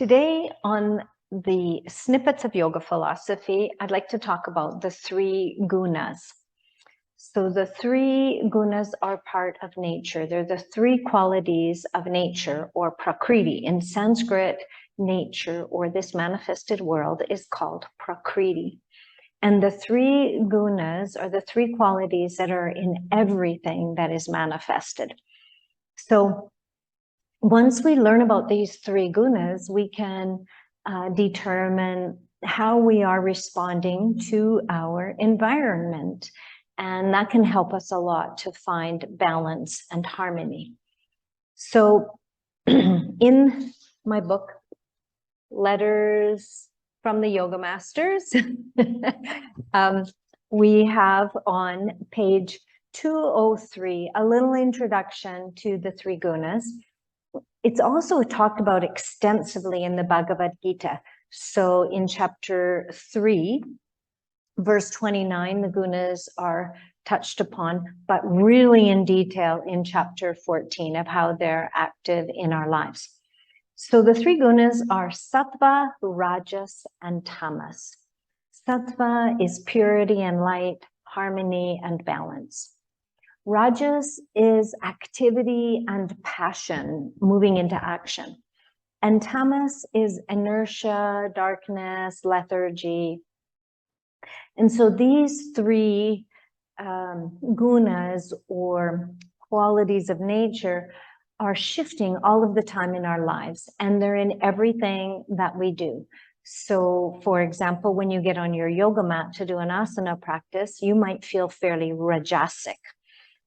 Today on the Snippets of Yoga Philosophy, I'd like to talk about the three gunas. So the three gunas are part of nature. They're the three qualities of nature, or Prakriti. In Sanskrit, nature, or this manifested world, is called Prakriti. And the three gunas are the three qualities that are in everything that is manifested. So once we learn about these three gunas, we can determine how we are responding to our environment. And that can help us a lot to find balance and harmony. So in my book, Letters from the Yoga Masters, we have on page 203 a little introduction to the three gunas. It's also talked about extensively in the Bhagavad Gita. So in chapter 3, verse 29, the gunas are touched upon, but really in detail in chapter 14 of how they're active in our lives. So the three gunas are Sattva, Rajas, and Tamas. Sattva is purity and light, harmony and balance. Rajas is activity and passion, moving into action. And Tamas is inertia, darkness, lethargy. And so these three gunas, or qualities of nature, are shifting all of the time in our lives, and they're in everything that we do. So, for example, when you get on your yoga mat to do an asana practice, you might feel fairly rajasic,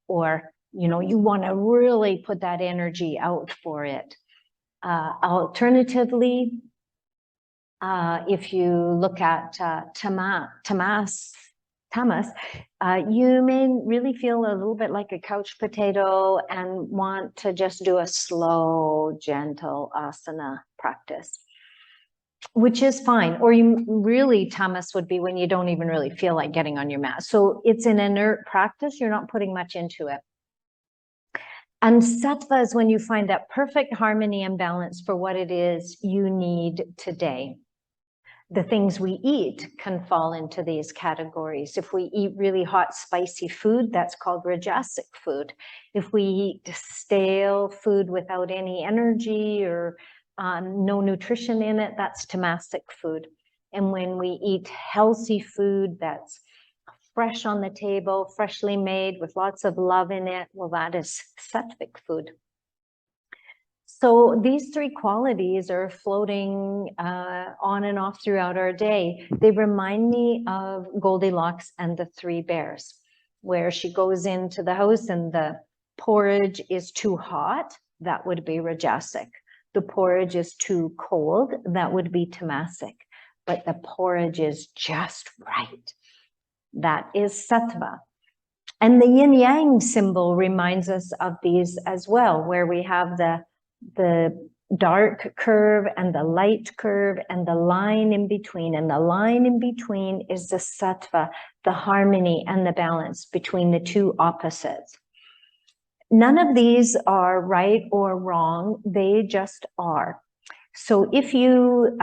or, you know, you want to really put that energy out for it. Alternatively, if you look at Tamas, you may really feel a little bit like a couch potato and want to just do a slow, gentle asana practice, which is fine. Or you really, Tamas would be when you don't even really feel like getting on your mat. So it's an inert practice. You're not putting much into it. And Sattva is when you find that perfect harmony and balance for what it is you need today. The things we eat can fall into these categories. If we eat really hot, spicy food, that's called rajasic food. If we eat stale food without any energy or no nutrition in it, that's tamasic food. And when we eat healthy food that's fresh on the table, freshly made with lots of love in it, well, that is sattvic food. So these three qualities are floating on and off throughout our day. They remind me of Goldilocks and the Three Bears, where she goes into the house and the porridge is too hot, that would be rajasic. The porridge is too cold, that would be tamasic. But the porridge is just right, that is sattva. And the yin-yang symbol reminds us of these as well, where we have the dark curve and the light curve and the line in between. And the line in between is the sattva, the harmony and the balance between the two opposites. None of these are right or wrong, they just are. So if you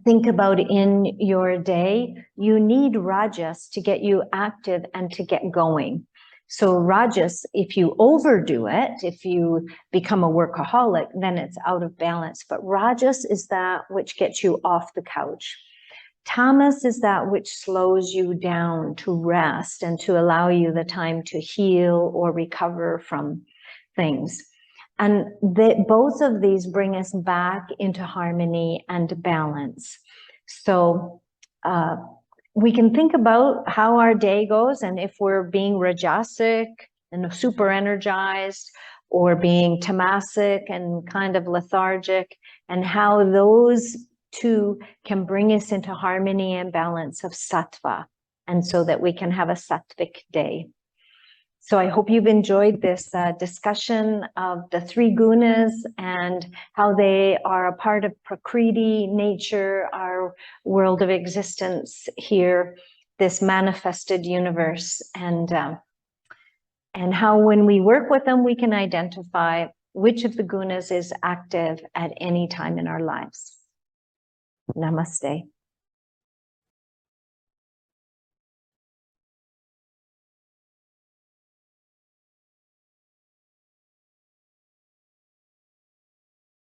think about in your day, you need rajas to get you active and to get going. So rajas, if you overdo it, if you become a workaholic, then it's out of balance. But rajas is that which gets you off the couch. Tamas is that which slows you down to rest and to allow you the time to heal or recover from things. And both of these bring us back into harmony and balance. So we can think about how our day goes, and if we're being rajasic and super energized, or being tamasic and kind of lethargic, and how those two can bring us into harmony and balance of sattva, and so that we can have a sattvic day. So I hope you've enjoyed this discussion of the three gunas and how they are a part of Prakriti, nature, our world of existence here, this manifested universe, and how when we work with them, we can identify which of the gunas is active at any time in our lives. Namaste.